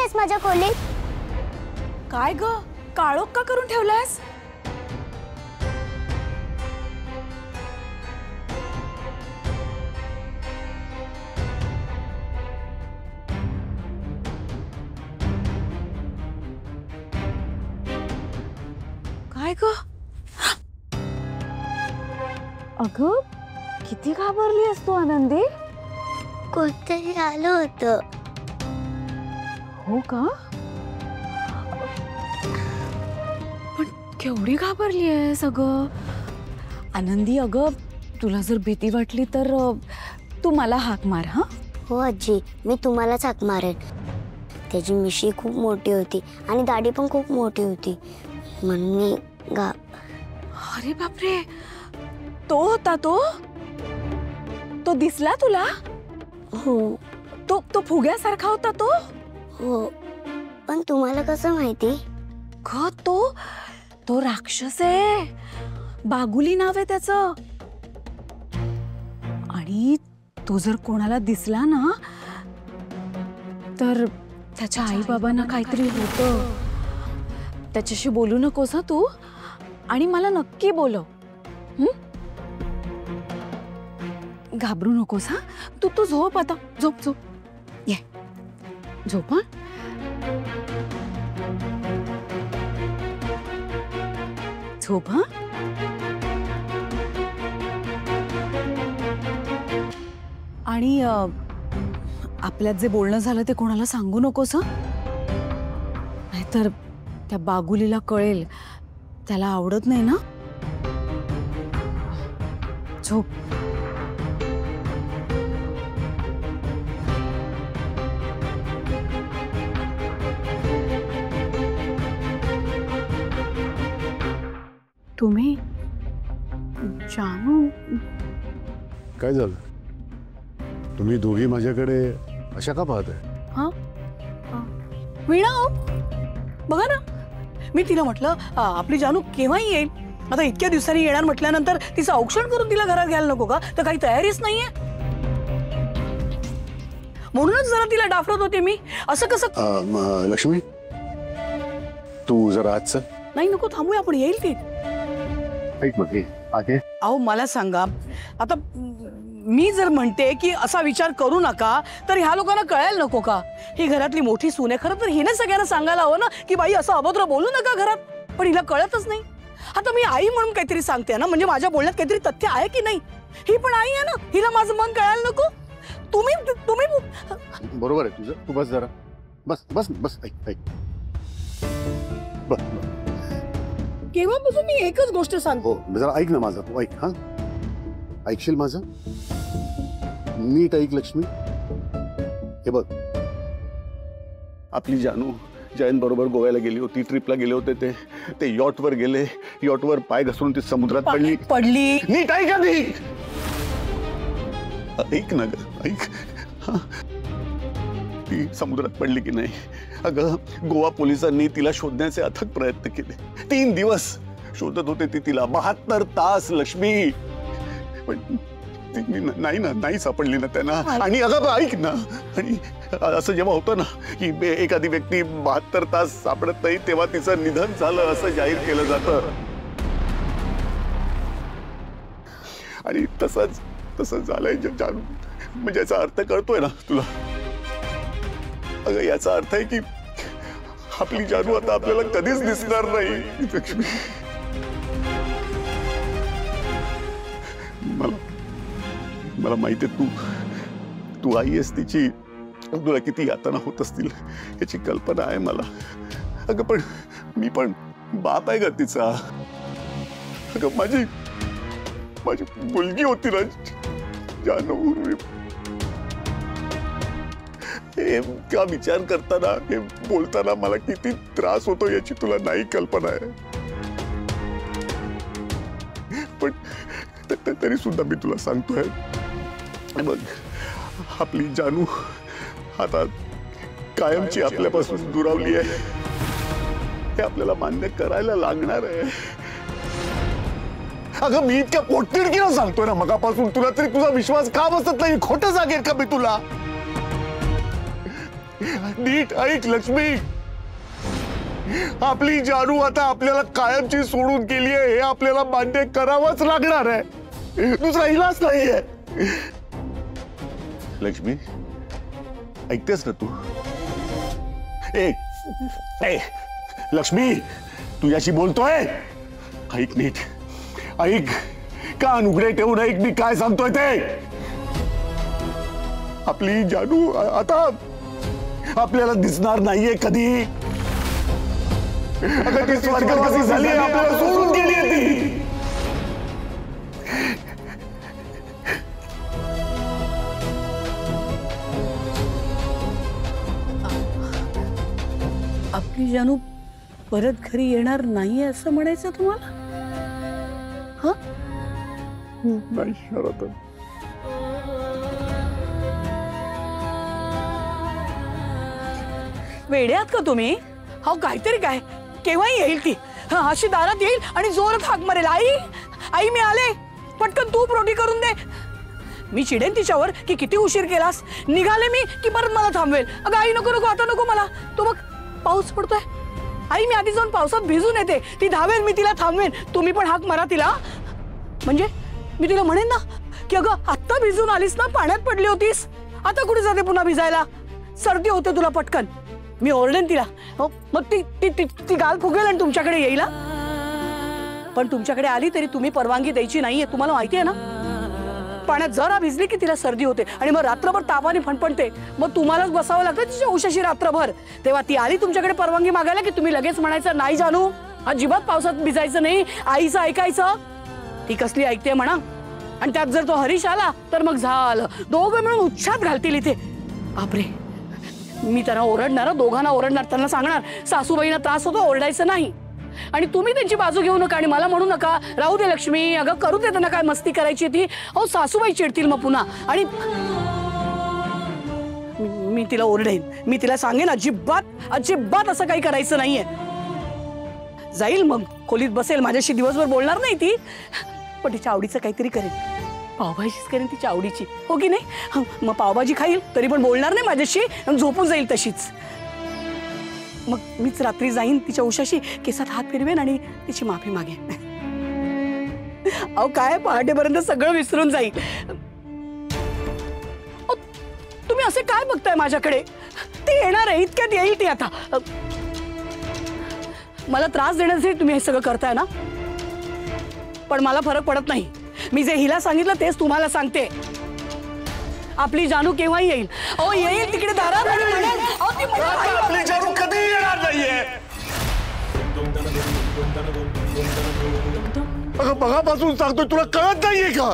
ठेवलेस माझ्या खोलीत? काय ग, काळोख का करून ठेवलास? काय ग? अगं किती घाबरली आहेस तू आनंदी? कोणतरी आलं होतं. हो का? पण केवढी घाबरली आहेस अगं? आनंदी अगं तुला जर भीती वाटली तर तू मला हाक मार हा. हो आजी, मी तुम्हालाच हाक मारेन. त्याची मिशी खूप मोठी होती आणि दाढी पण खूप मोठी होती म्हणून मी अरे बापरे, तो होता तो? तो दिसला तुला? हो तो फुग्यासारखा होता तो? हो, पण तुम्हाला कसं माहिती? ग तो राक्षस आहे, बागुली नाव आहे त्याचं. आणि तो जर कोणाला दिसला ना तर त्याच्या आई बाबांना काहीतरी होतं. त्याच्याशी बोलू नकोस तू, आणि मला नक्की बोलव. घाबरू नकोस हा. तू झोप आता, झोप झोप. ये झोप. झोप हा. आणि आपल्यात जे बोलणं झालं ते कोणाला सांगू नकोस हा, नाहीतर त्या बागुलीला कळेल. त्याला आवडत नाही ना. झोप. तुम्ही जानू काय झालं? तुम्ही दोघी माझ्याकडे अशा का पाहताय? हा वीणा, बघा ना, मी तिला म्हटलं आपली जानू केव्हाही येईल. आता इतक्या दिवसांनी येणार म्हटल्यानंतर तिचं औक्षण करून तिला घरात घ्यायला नको का? तर काही तयारीच नाहीये. म्हणूनच जरा तिला डाफरत होते मी. असं कसं? लक्ष्मी तू जरा आज चल. नाही नको, थांबूया आपण, येईल ती. ऐक मग आगे. अहो मला सांगा, आता मी जर म्हणते की असा विचार करू नका तर ह्या लोकांना कळायला नको का? ही घरातली मोठी सून आहे. खरं तर हिने सगळ्यांना सांगायला हवं ना की बाई असं अभद्र बोलू नका घरात. पण हिला कळतच नाही. आता मी आई म्हणून काहीतरी सांगते ना, म्हणजे माझ्या बोलण्यात काहीतरी तथ्य आहे की नाही. ही पण आई आहे ना, हिला माझं मन कळायला नको? तुम्ही बरोबर आहे तुझं. तू बस जरा, बस बस बस. ऐक ऐक, बस. केव्हापासून मी एकच गोष्ट सांगतो. हो जरा ऐक ना माझं, तू ऐक. हा ऐकशील माझं? नीट ऐक लक्ष्मी. हे बघ, आपली जानू जयंत बरोबर गोव्याला गेली होती, ट्रिपला गेले होते. ते यॉटवर गेले. यॉटवर पाय घसरून ती समुद्रात पडली. नीट ऐक आधी. ऐक ना ग, ऐक. ती समुद्रात पडली की नाही? अगं गोवा पोलिसांनी तिला शोधण्याचे अथक प्रयत्न केले. 3 दिवस शोधत होते ती तिला. 72 तास लक्ष्मी. पण नाही सापडली ना त्यांना. आणि अगं ऐक ना, आणि असं जेव्हा होतं ना की एखादी व्यक्ती 72 तास सापडत नाही तेव्हा तिचं निधन झालं असं जाहीर केलं जातं. आणि तसंच झालंय जानू. म्हणजे याचा अर्थ कळतोय ना तुला? अगं याचा अर्थ आहे की आपली जानू आता आपल्याला कधीच दिसणार नाही. लक्ष्मी, मला माहिती आहे तू आई आहेस तिची. तुला किती यातना होत असतील याची कल्पना आहे मला. अगं पण मी पण बाप आहे ग तिचा. अगं माझी मुलगी होती ना जानू. हे का विचार करताना, हे बोलताना मला किती त्रास होतो याची तुला नाही कल्पना आहे. पण तरी सुद्धा मी तुला सांगतोय, बघ आपली जानू आता कायमची आपल्यापासून दुरावली आहे. हे आपल्याला मान्य करायला लागणार आहे. अगं मी इतक्या पोटतिडकीनं सांगतोय ना मगापासून तुला, तरी तुझा विश्वास का बसत नाही? खोटं सांगेल का मी तुला? नीट ऐक लक्ष्मी, आपली जानू आता आपल्याला कायमची सोडून गेली आहे हे आपल्याला मान्य करावंच लागणार आहे, दुसरा इलाज नाहीये. लक्ष्मी ऐकतेस ना तू? ए लक्ष्मी, तुझ्याशी बोलतोय, ऐक नीट ऐक, कान उघडे ठेवून ऐक मी काय सांगतोय ते. आपली जानू आता आपल्याला दिसणार नाहीये कधी. अगं ती स्वर्गवासी झाली, आपल्याला सोडून गेली ती. आपली जानू परत घरी येणार नाहीये असं म्हणायचं तुम्हाला? हा नाही शरद, वेडे आहात का तुम्ही? हो काहीतरी काय, केव्हाही येईल ती. हा अशी दारात येईल आणि जोरात हाक मारेल, आई आई मी आले, पटकन तूप रोटी करून दे. मी चिडेन तिच्यावर की किती उशीर केलास, निघाले मी की परत मला थांबवेल. अगं आई नको नको, आता नको मला. तो बघ पाऊस पडतोय, आई मी आधी जाऊन पावसात भिजून येते. ती धावेल, मी तिला थांबवेन. तुम्ही पण हाक मारा तिला. म्हणजे मी तिला म्हणेन ना की अगं आत्ता भिजून आलीस ना, पाण्यात पडली होतीस, आता कुठे जाते पुन्हा भिजायला, सर्दी होते तुला पटकन. मी ओरडेन तिला. हो मग ती ती ती ती गाल फुगेल आणि तुमच्याकडे येईल. पण तुमच्याकडे आली तरी तुम्ही परवानगी द्यायची नाहीये, तुम्हाला माहिती आहे ना. पाण्यात जरा भिजली की तिला सर्दी होते आणि मग रात्रभर तापाने फणफणते. मग तुम्हालाच बसावं लागतं तिच्या उशाशी रात्रभर. तेव्हा ती आली तुमच्याकडे परवानगी मागायला की तुम्ही लगेच म्हणायचं नाही जानू, अजिबात पावसात भिजायचं नाही, आईचं ऐकायचं. ती कसली ऐकते म्हणा. आणि त्यात जर तो हरीश आला तर मग झालं, दोघं मिळून उच्छाद घालतील इथे. बापरे, मी त्यांना ओरडणार, दोघांना ओरडणार, त्यांना सांगणार सासूबाईंना त्रास होतो, ओरडायचं नाही. आणि तुम्ही त्यांची बाजू घेऊ नका आणि मला म्हणू नका राहू दे लक्ष्मी, अगं करू दे त्यांना, काय मस्ती करायची ती. अहो सासूबाई चिडतील मग पुन्हा. आणि मी तिला ओरडेन, मी तिला सांगेन अजिबात अजिबात असं काही करायचं नाहीये. जाईल मग खोलीत बसेल, माझ्याशी दिवसभर बोलणार नाही ती, पण तिच्या आवडीचं काहीतरी करेन. पावभाजीच करेन तिच्या आवडीची, हो की नाही. मग पावभाजी खाईल तरी पण बोलणार नाही माझ्याशी, झोपून जाईल तशीच. मग मीच रात्री जाईन तिच्या उशाशी, केसात हात फिरवेन आणि तिची माफी मागेन. अहो काय पहाटेपर्यंत सगळं विसरून जाईल. तुम्ही असे काय बघताय माझ्याकडे? ती येणार आहे, इतक्यात येईल ती. आता मला त्रास देण्यासाठी तुम्ही हे सगळं करताय ना, पण मला फरक पडत नाही. मी जे हिला सांगितलं तेच तुम्हाला सांगते. आपली जानू केव्हा येईल? अहो येईल तिकडे दारात आणि म्हणेल, अहो ती म्हणेल, आपली जानू कधी येणार नाहीये. अगं बघापासून सांगतोय, तुला कळत नाहीये का?